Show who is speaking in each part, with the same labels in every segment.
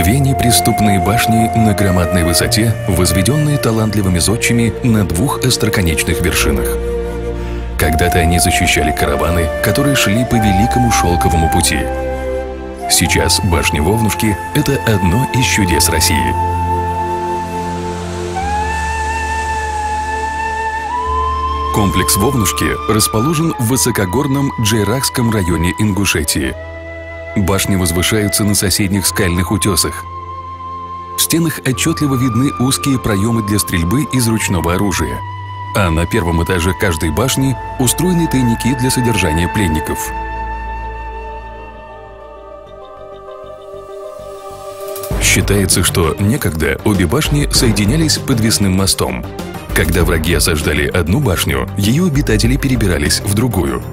Speaker 1: Две неприступные башни на громадной высоте, возведенные талантливыми зодчими на двух остроконечных вершинах. Когда-то они защищали караваны, которые шли по Великому Шелковому пути. Сейчас башня Вовнушки – это одно из чудес России. Комплекс Вовнушки расположен в высокогорном Джейракском районе Ингушетии. Башни возвышаются на соседних скальных утесах. В стенах отчетливо видны узкие проемы для стрельбы из ручного оружия. А на первом этаже каждой башни устроены тайники для содержания пленников. Считается, что некогда обе башни соединялись подвесным мостом. Когда враги осаждали одну башню, ее обитатели перебирались в другую.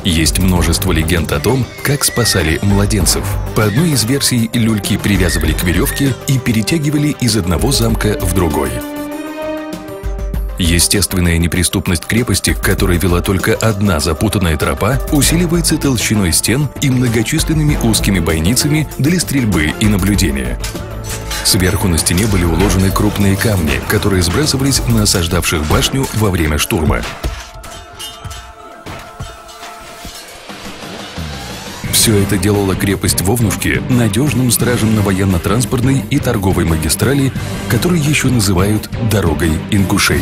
Speaker 1: Есть множество легенд о том, как спасали младенцев. По одной из версий, люльки привязывали к веревке и перетягивали из одного замка в другой. Естественная неприступность крепости, к которой вела только одна запутанная тропа, усиливается толщиной стен и многочисленными узкими бойницами для стрельбы и наблюдения. Сверху на стене были уложены крупные камни, которые сбрасывались на осаждавших башню во время штурма. Все это делало крепость Вовнушки надежным стражем на военно-транспортной и торговой магистрали, которую еще называют «дорогой ингушей».